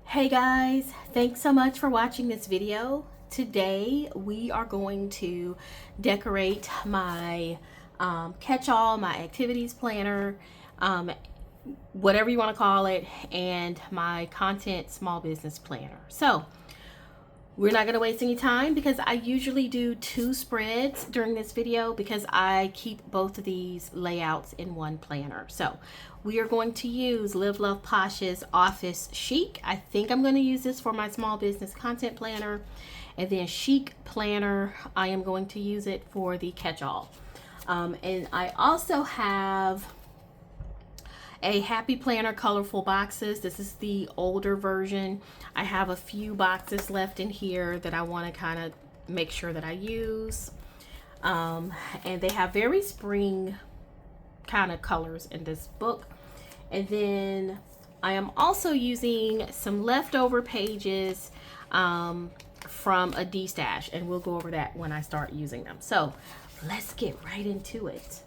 Hey guys, thanks so much for watching this video. Today we are going to decorate my catch-all, my activities planner, whatever you want to call it, and my content small business planner. So we're not going to waste any time because I usually do 2 spreads during this video because I keep both of these layouts in one planner. So we are going to use Live Love Posh's Office Chic. I think I'm going to use this for my small business content planner. And then Chic Planner, I am going to use it for the catch-all. And I also have a Happy Planner colorful boxes. This is the older version. I have a few boxes left in here that I want to kind of make sure that I use. And they have very spring kind of colors in this book. And then I am also using some leftover pages from a D-stash, and we'll go over that when I start using them. So let's get right into it.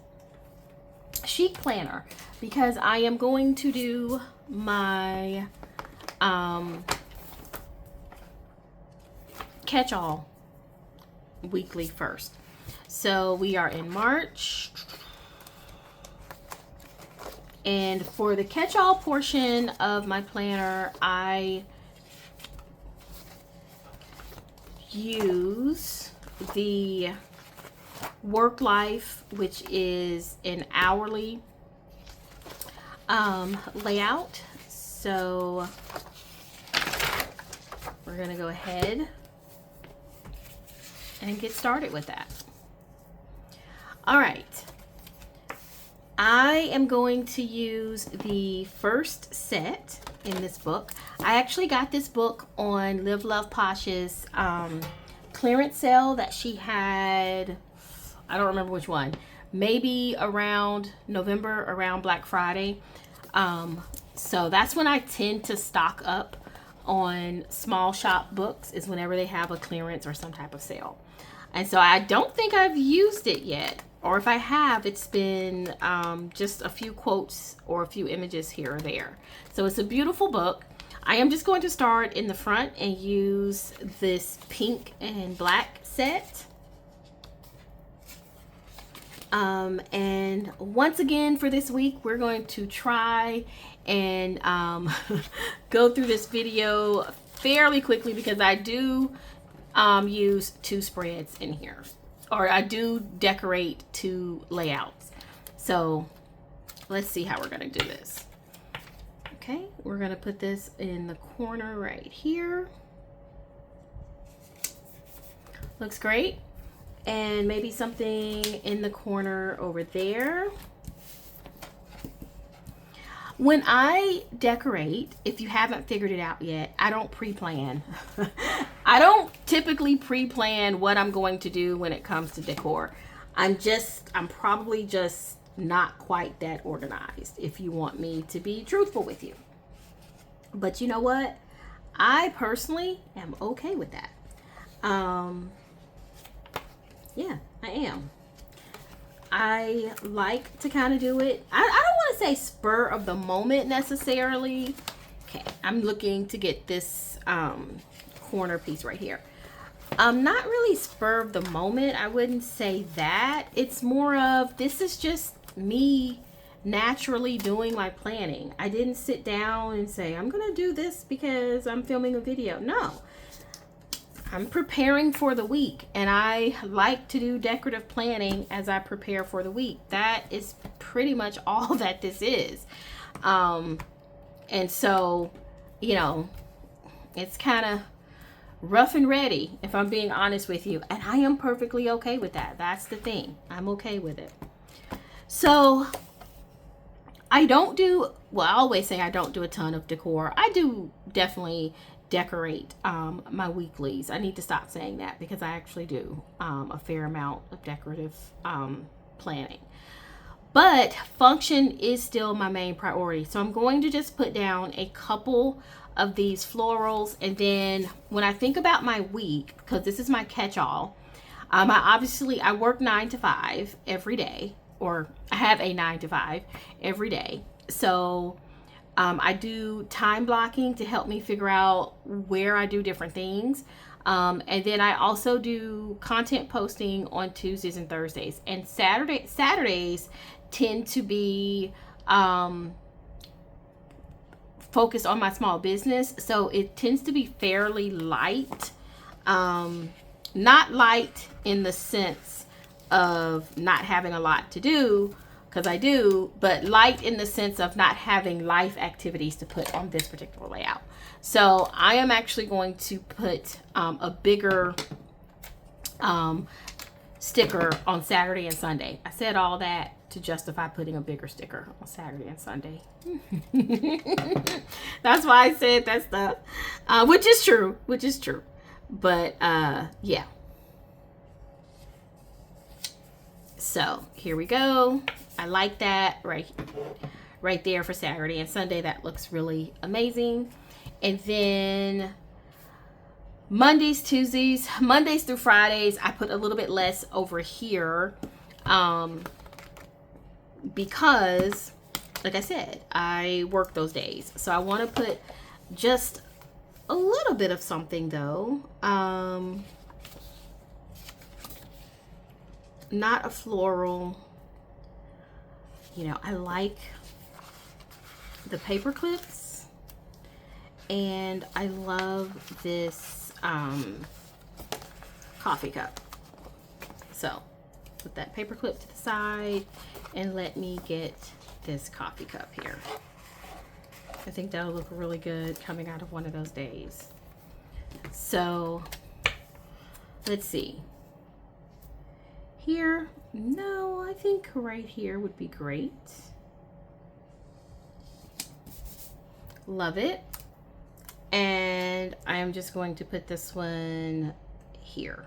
Chic Planner, because I am going to do my catch-all weekly first. So we are in March, and for the catch-all portion of my planner, I use the work life, which is an hourly layout. So we're gonna go ahead and get started with that. All right, I am going to use the first set in this book. I actually got this book on Live Love Posh's clearance sale that she had. I don't remember which one. Maybe around November, around Black Friday. So that's when I tend to stock up on small shop books, is whenever they have a clearance or some type of sale. And so I don't think I've used it yet. Or if I have, it's been just a few quotes or a few images here or there. So it's a beautiful book. I am just going to start in the front and use this pink and black set. And once again for this week, we're going to try and go through this video fairly quickly because I do use 2 spreads in here, or I do decorate 2 layouts. So let's see how we're going to do this. Okay, we're going to put this in the corner right here. Looks great. And maybe something in the corner over there. When I decorate, if you haven't figured it out yet, I don't pre-plan. I don't typically pre-plan what I'm going to do when it comes to decor. I'm probably just not quite that organized, if you want me to be truthful with you. But you know what? I personally am okay with that. Yeah, I am. I like to kind of do it. I don't want to say spur of the moment necessarily. Okay, I'm looking to get this corner piece right here. Not really spur of the moment. I wouldn't say that. It's more of, this is just me naturally doing my planning. I didn't sit down and say, I'm going to do this because I'm filming a video. No. I'm preparing for the week, and I like to do decorative planning as I prepare for the week. That is pretty much all that this is. And so, you know, it's kind of rough and ready, if I'm being honest with you. And I am perfectly okay with that. That's the thing. I'm okay with it. So I don't do, well, I always say I don't do a ton of decor. I do definitely decorate my weeklies. I need to stop saying that because I actually do a fair amount of decorative planning. But function is still my main priority. So I'm going to just put down a couple of these florals, and then when I think about my week, because this is my catch-all, I work 9 to 5 every day, or I have a 9 to 5 every day. So I do time blocking to help me figure out where I do different things. And then I also do content posting on Tuesdays and Thursdays. And Saturdays tend to be focused on my small business. So it tends to be fairly light. Not light in the sense of not having a lot to do, because I do, but light in the sense of not having life activities to put on this particular layout. So I am actually going to put a bigger sticker on Saturday and Sunday. I said all that to justify putting a bigger sticker on Saturday and Sunday. That's why I said that stuff, which is true. But yeah. So here we go. I like that right there for Saturday and Sunday. That looks really amazing. And then Mondays through Fridays, I put a little bit less over here because, like I said, I work those days. So I want to put just a little bit of something though. Not a floral. You know, I like the paper clips, and I love this coffee cup. So put that paper clip to the side and let me get this coffee cup here. I think that'll look really good coming out of one of those days. So let's see. Here, no, I think right here would be great. Love it. And I am just going to put this one here.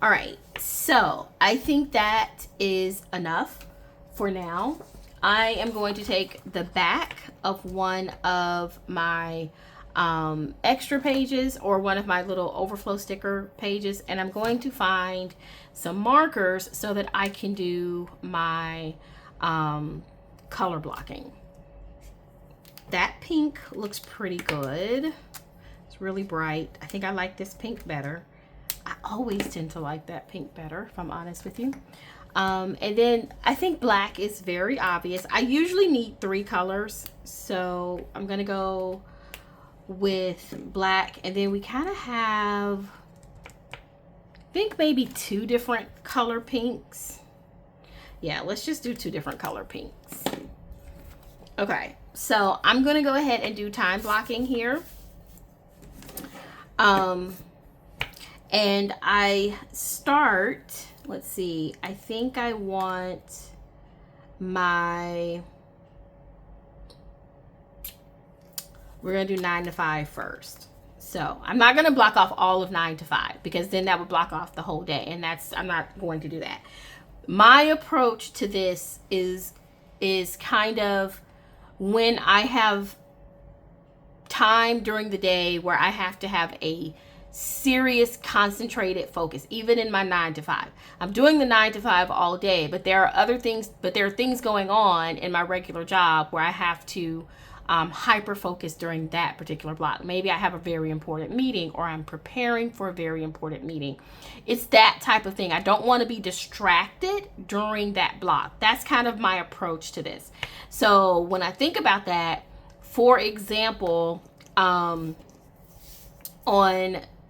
All right, so I think that is enough for now. I am going to take the back of one of my extra pages or one of my little overflow sticker pages, and I'm going to find some markers so that I can do my color blocking. That pink looks pretty good. It's really bright. I think I like this pink better. I always tend to like that pink better, if I'm honest with you. And then I think black is very obvious. I usually need 3 colors, so I'm gonna go with black, and then we kind of have, I think maybe 2 different color pinks. Yeah, let's just do 2 different color pinks. Okay, so I'm gonna go ahead and do time blocking here. And I start, let's see, I think I want my, we're gonna do 9 to 5 first. So I'm not gonna block off all of 9 to 5 because then that would block off the whole day, and I'm not going to do that. My approach to this is kind of when I have time during the day where I have to have a serious concentrated focus, even in my 9 to 5. I'm doing the 9 to 5 all day, but there are things going on in my regular job where I have to hyper focus during that particular block. Maybe I have a very important meeting, or I'm preparing for a very important meeting. It's that type of thing. I don't want to be distracted during that block. That's kind of my approach to this. So when I think about that, for example, on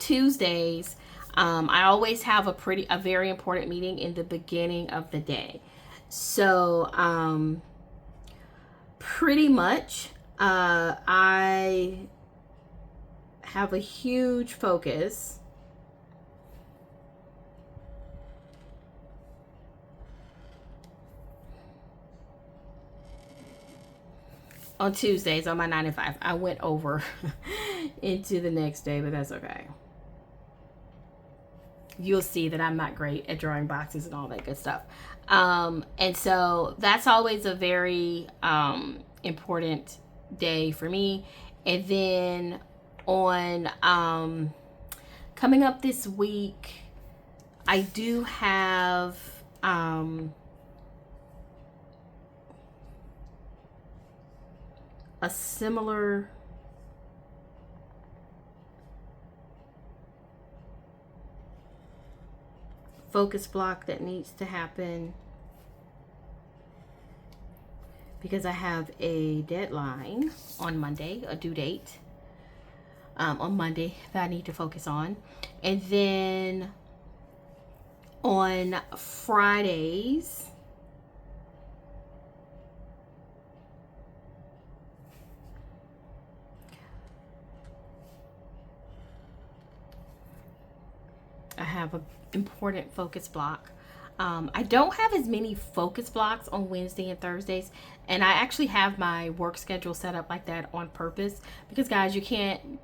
Tuesdays, I always have a very important meeting in the beginning of the day. So pretty much I have a huge focus on Tuesdays on my 9 to 5. I went over into the next day, but that's okay. You'll see that I'm not great at drawing boxes and all that good stuff. And so that's always a very important day for me. And then on coming up this week, I do have a similar focus block that needs to happen because I have a deadline on Monday, a due date on Monday that I need to focus on. And then on Fridays, I have an important focus block. I don't have as many focus blocks on Wednesday and Thursdays, and I actually have my work schedule set up like that on purpose because, guys, you can't.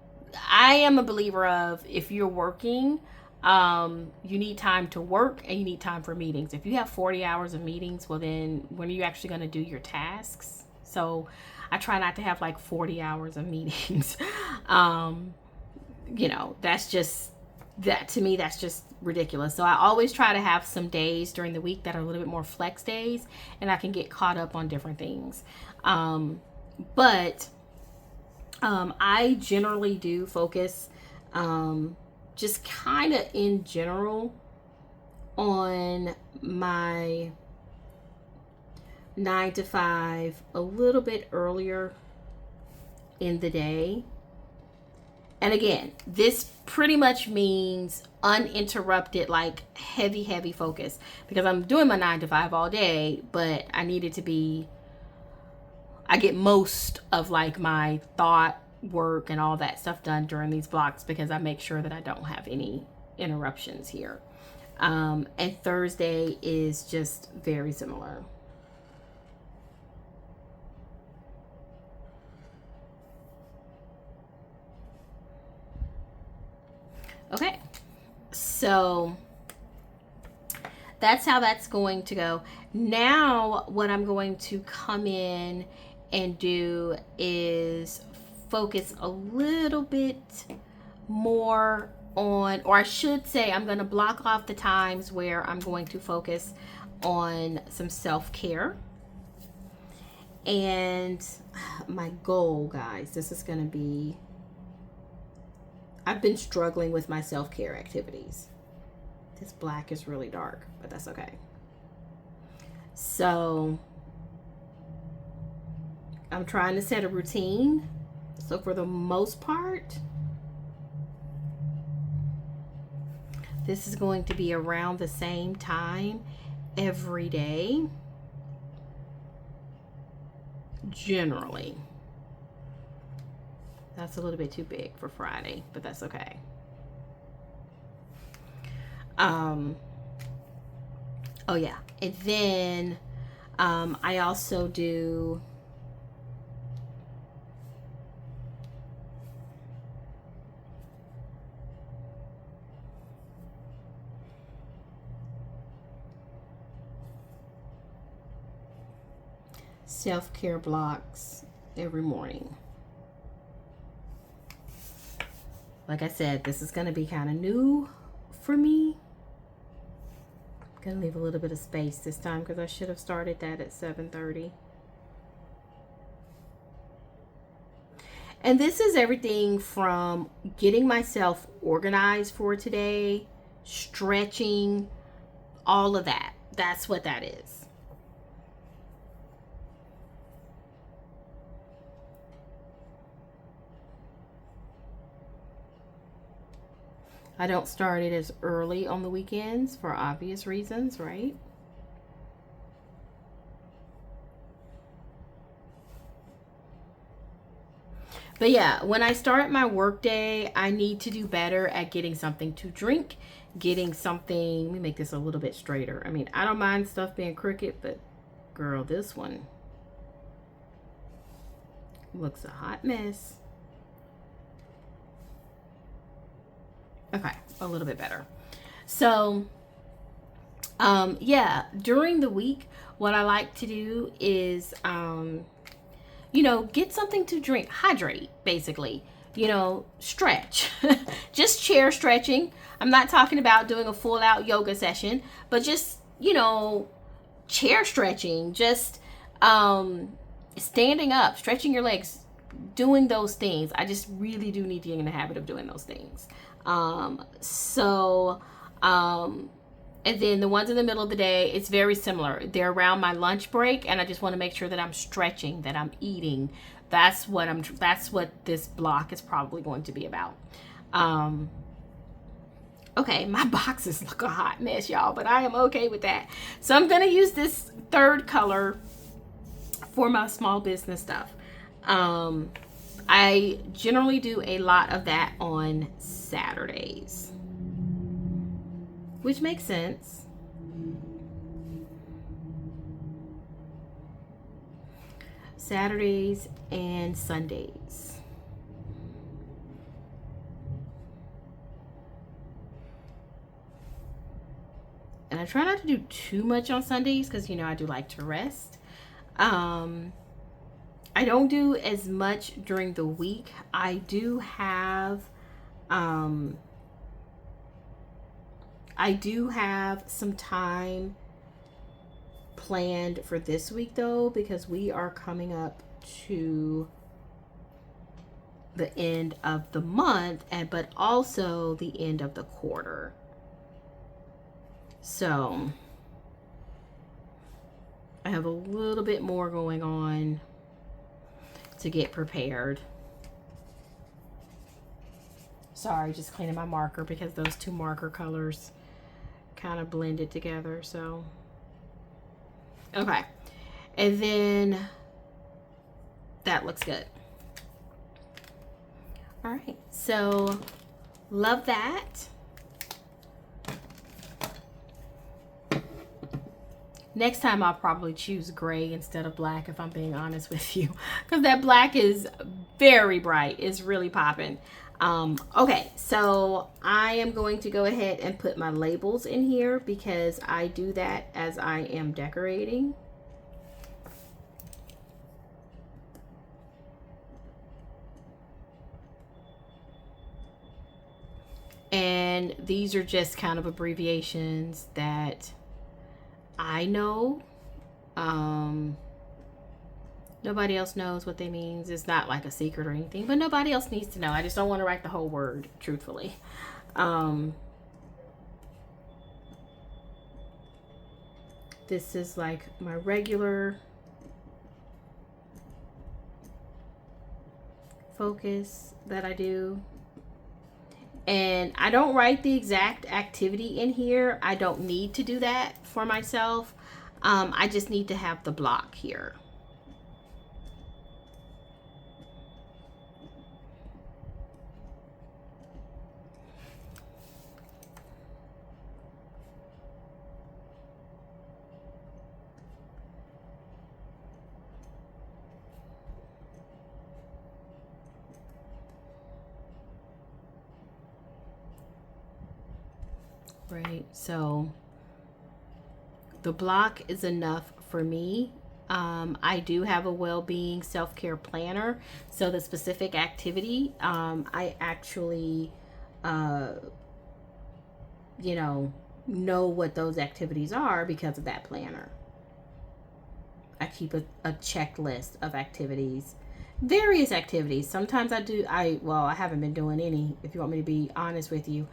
I am a believer of, if you're working, you need time to work and you need time for meetings. If you have 40 hours of meetings, well, then when are you actually going to do your tasks? So I try not to have like 40 hours of meetings. That's just, that to me, that's just ridiculous. So I always try to have some days during the week that are a little bit more flex days, and I can get caught up on different things. But I generally do focus just kind of in general on my 9 to 5 a little bit earlier in the day. And again, this pretty much means uninterrupted, like heavy focus, because I'm doing my 9 to 5 all day, but I need it to be, I get most of like my thought work and all that stuff done during these blocks because I make sure that I don't have any interruptions here. And Thursday is just very similar. Okay, so that's how that's going to go. Now what I'm going to come in and do is focus a little bit more on, or I should say, I'm going to block off the times where I'm going to focus on some self-care. And my goal, guys, this is going to be, I've been struggling with my self-care activities. This black is really dark, but that's okay. So I'm trying to set a routine. So for the most part, this is going to be around the same time every day, generally. That's a little bit too big for Friday, but that's okay. Oh yeah, and then I also do self-care blocks every morning. Like I said, this is going to be kind of new for me. I'm going to leave a little bit of space this time because I should have started that at 7:30. And this is everything from getting myself organized for today, stretching, all of that. That's what that is. I don't start it as early on the weekends for obvious reasons, right? But yeah, when I start my work day, I need to do better at getting something to drink, getting something, let me make this a little bit straighter. I mean, I don't mind stuff being crooked, but girl, this one looks a hot mess. Okay, a little bit better. So, yeah, during the week, what I like to do is, get something to drink, hydrate, basically, stretch, just chair stretching. I'm not talking about doing a full out yoga session, but just, chair stretching, just, standing up, stretching your legs, doing those things. I just really do need to get in the habit of doing those things. And then the ones in the middle of the day, it's very similar. They're around my lunch break, and I just want to make sure that I'm stretching, that I'm eating. That's what this block is probably going to be about. Okay, my boxes look a hot mess, y'all, but I am okay with that. So I'm going to use this third color for my small business stuff. I generally do a lot of that on Saturdays, which makes sense. Saturdays and Sundays. And I try not to do too much on Sundays because, you know, I do like to rest. I don't do as much during the week. I do have some time planned for this week though, because we are coming up to the end of the month, but also the end of the quarter. So I have a little bit more going on to get prepared. Sorry, just cleaning my marker because those two marker colors kind of blended together. So, okay. And then that looks good. All right. So, love that. Next time I'll probably choose gray instead of black, if I'm being honest with you, because that black is very bright. It's really popping. Okay, so I am going to go ahead and put my labels in here because I do that as I am decorating. And these are just kind of abbreviations that I know. Nobody else knows what they mean. It's not like a secret or anything, but nobody else needs to know. I just don't want to write the whole word, truthfully. This is like my regular focus that I do. And I don't write the exact activity in here. I don't need to do that for myself. I just need to have the block here. Right, so the block is enough for me. I do have a well-being self-care planner, so the specific activity, I actually, know what those activities are because of that planner. I keep a checklist of activities, various activities. Sometimes I haven't been doing any, if you want me to be honest with you.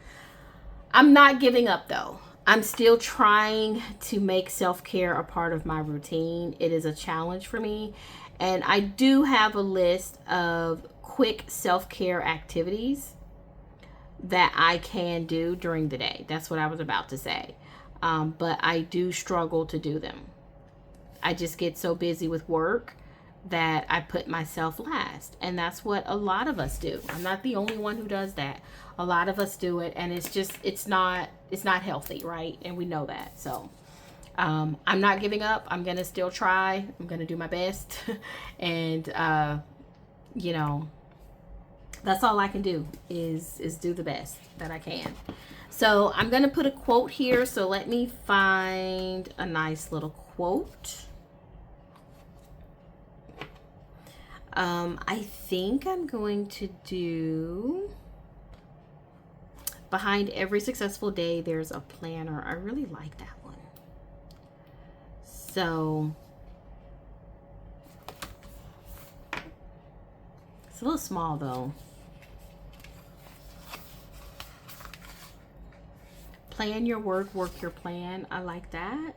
I'm not giving up though. I'm still trying to make self-care a part of my routine. It is a challenge for me. And I do have a list of quick self-care activities that I can do during the day. That's what I was about to say. But I do struggle to do them. I just get so busy with work that I put myself last. And that's what a lot of us do. I'm not the only one who does that. A lot of us do it, and it's not healthy, right? And we know that. So I'm not giving up. I'm gonna still try. I'm gonna do my best. And that's all I can do is do the best that I can. So I'm gonna put a quote here. So let me find a nice little quote. I think I'm going to do, behind every successful day, there's a planner. I really like that one. So It's a little small though. Plan your work, work your plan. I like that.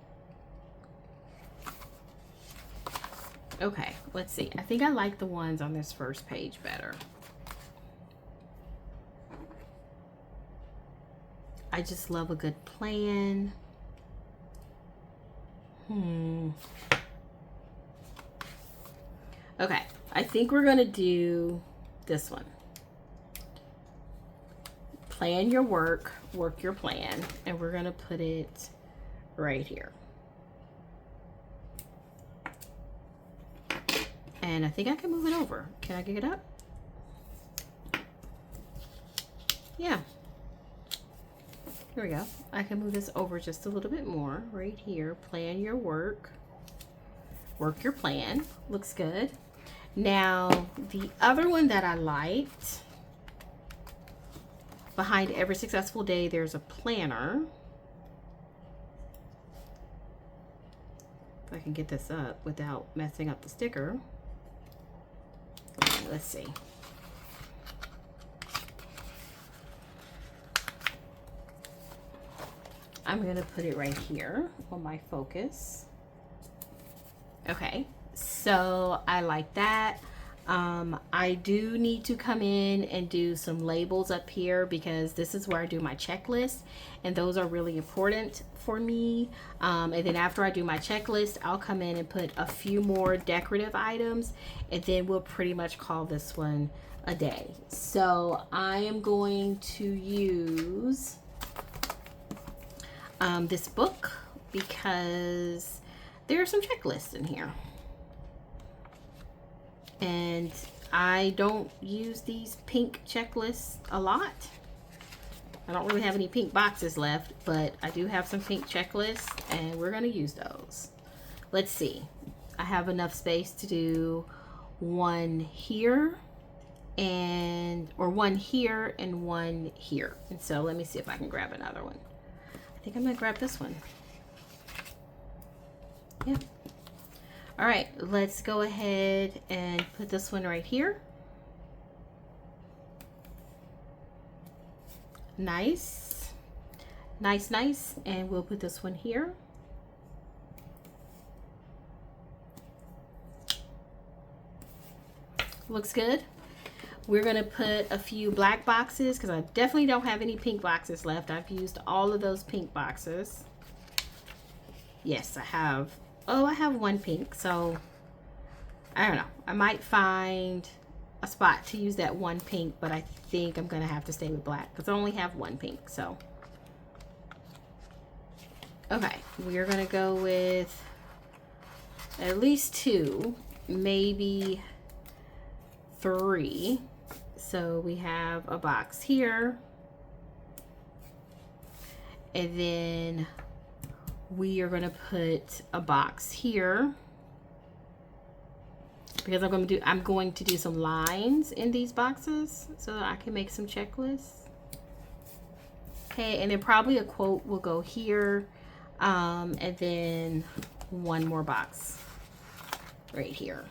Okay, let's see. I think I like the ones on this first page better. I just love a good plan. Okay, I think we're gonna do this one. Plan your work, work your plan, and we're gonna put it right here. And I think I can move it over. Can I get it up? Yeah. Here we go. I can move this over just a little bit more right here. Plan your work, work your plan. Looks good. Now, the other one that I liked, behind every successful day, there's a planner. If I can get this up without messing up the sticker. Okay, let's see. I'm gonna put it right here on my focus. Okay, so I like that. I do need to come in and do some labels up here because this is where I do my checklist, and those are really important for me. And then after I do my checklist, I'll come in and put a few more decorative items, and then we'll pretty much call this one a day. So I am going to use this book because there are some checklists in here. And I don't use these pink checklists a lot. I don't really have any pink boxes left, but I do have some pink checklists and we're gonna use those. Let's see. I have enough space to do one here or one here and one here. And so let me see if I can grab another one. I think I'm gonna grab this one. Yeah. All right, let's go ahead and put this one right here. Nice, nice, nice. And we'll put this one here. Looks good. We're gonna put a few black boxes because I definitely don't have any pink boxes left. I've used all of those pink boxes. Yes, I have. Oh, I have one pink, so I don't know. I might find a spot to use that one pink, but I think I'm gonna have to stay with black because I only have one pink. So okay, we're gonna go with at least two, maybe three. So we have a box here, and then we are going to put a box here because I'm going to do some lines in these boxes so that I can make some checklists. Okay, and then probably a quote will go here, and then one more box right here.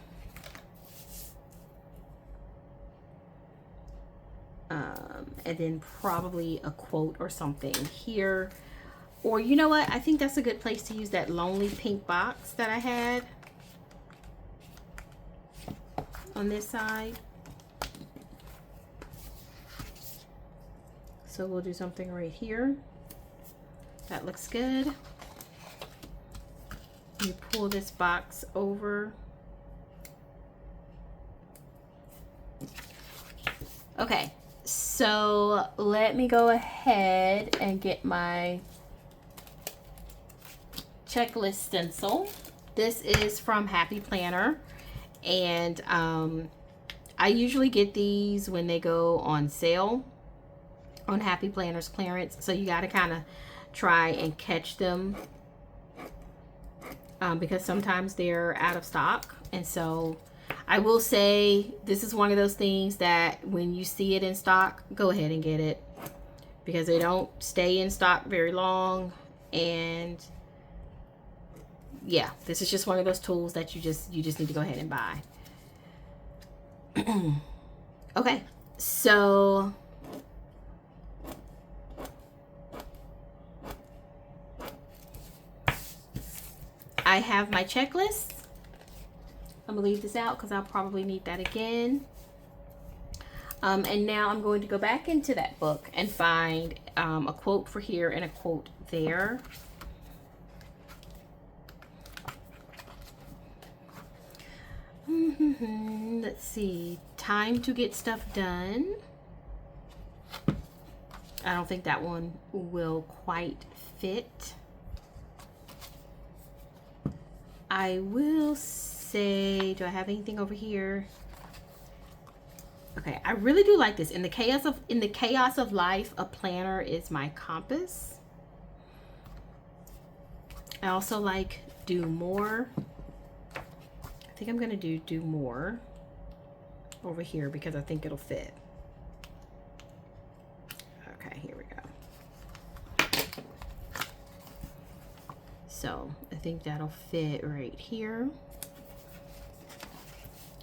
And then probably a quote or something here. Or you know what? I think that's a good place to use that lonely pink box that I had on this side. So we'll do something right here. That looks good. You pull this box over. Okay, so let me go ahead and get my checklist stencil. This is from happyplanner, and I usually get these when they go on sale on happyplanner's clearance, so you got to kind of try and catch them because sometimes they're out of stock. And so I will say this is one of those things that when you see it in stock, go ahead and get it because they don't stay in stock very long. And yeah, this is just one of those tools that you just need to go ahead and buy. Okay, so I have my checklist. I'm gonna leave this out because I'll probably need that again. And now I'm going to go back into that book and find a quote for here and a quote there. Let's see. Time to get stuff done. I don't think that one will quite fit. I will say, do I have anything over here? Okay, I really do like this. In the chaos of life, a planner is my compass. I also like do more. I think I'm gonna do more over here because I think it'll fit. Okay, here we go. So I think that'll fit right here.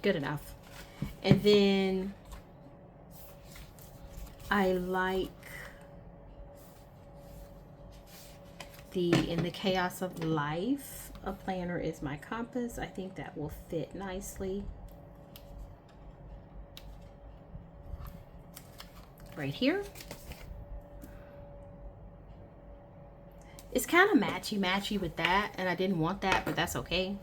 Good enough. And then I like in the chaos of life, a planner is my compass. I think that will fit nicely. Right here. It's kind of matchy with that, and I didn't want that, but that's okay.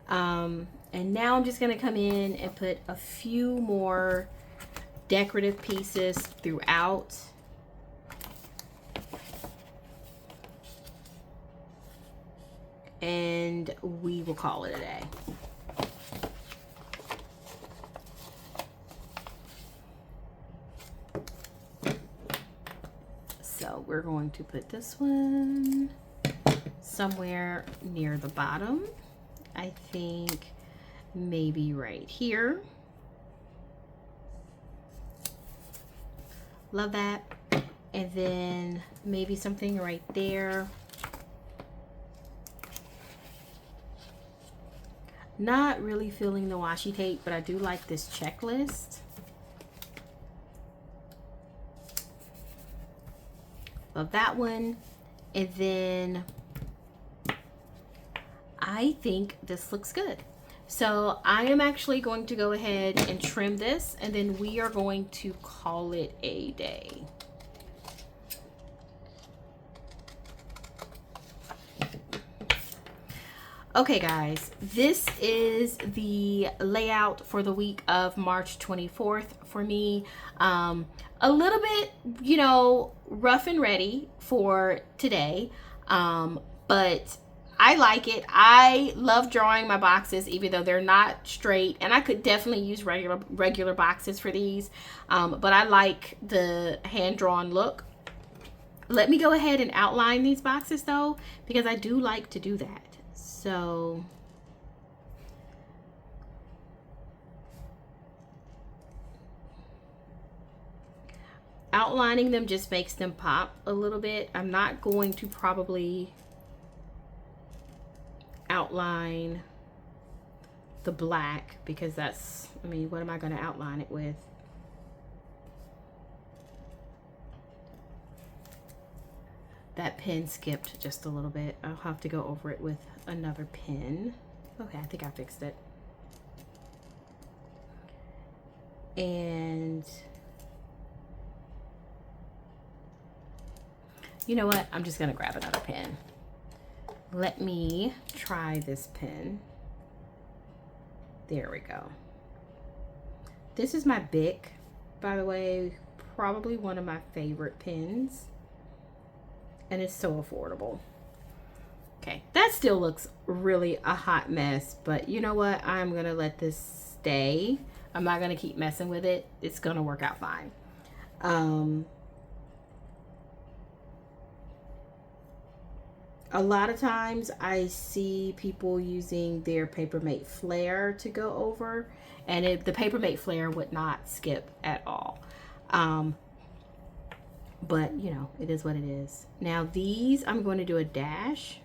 And now I'm just gonna come in and put a few more decorative pieces throughout. And we will call it a day. So we're going to put this one somewhere near the bottom. I think maybe right here. Love that. And then maybe something right there. Not really feeling the washi tape, but I do like this checklist. Love that one. And then I think this looks good. So I am actually going to go ahead and trim this, and then we are going to call it a day. Okay guys, this is the layout for the week of March 24th for me. A little bit, you know, rough and ready for today, but I like it. I love drawing my boxes, even though they're not straight, and I could definitely use regular boxes for these, but I like the hand-drawn look. Let me go ahead and outline these boxes though, because I do like to do that. So outlining them just makes them pop a little bit. I'm not going to probably outline the black because that's, I mean, what am I going to outline it with? That pen skipped just a little bit. I'll have to go over it with another pen. Okay, I think I fixed it. And you know what? I'm just gonna grab another pen. Let me try this pen. There we go. This is my Bic, by the way, probably one of my favorite pens. And it's so affordable. Okay, that still looks really a hot mess, but you know what? I'm gonna let this stay. I'm not gonna keep messing with it. It's gonna work out fine. A lot of times I see people using their Papermate Flare to go over, and the Papermate Flare would not skip at all. But you know, it is what it is. Now these, I'm going to do a dash.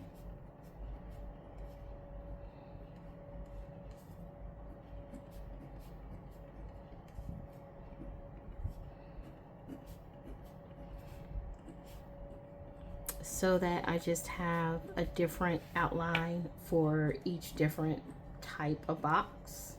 so that I just have a different outline for each different type of box.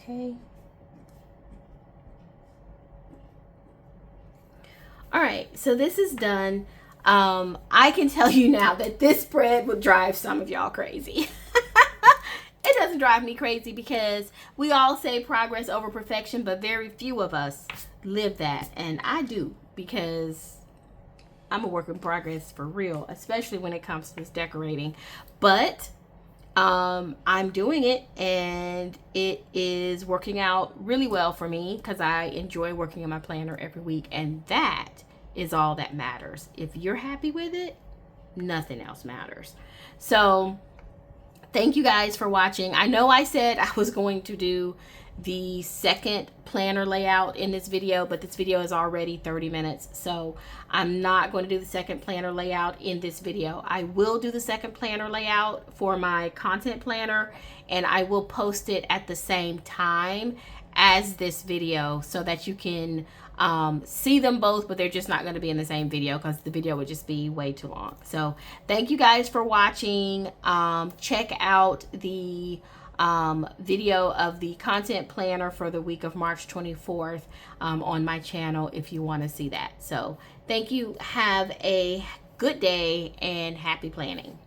Okay. All right, so this is done. I can tell you now that this spread would drive some of y'all crazy. It doesn't drive me crazy because we all say progress over perfection, but very few of us live that. And I do, because I'm a work in progress for real, especially when it comes to this decorating. But I'm doing it, and it is working out really well for me because I enjoy working in my planner every week, and that is all that matters. If you're happy with it, nothing else matters. So thank you guys for watching. I know I said I was going to do the second planner layout in this video, but this video is already 30 minutes, so I'm not going to do the second planner layout in this video. I will do the second planner layout for my content planner, and I will post it at the same time as this video so that you can see them both, but they're just not going to be in the same video because the video would just be way too long. So thank you guys for watching. Check out the video of the content planner for the week of March 24th on my channel if you want to see that. So thank you. Have a good day and happy planning.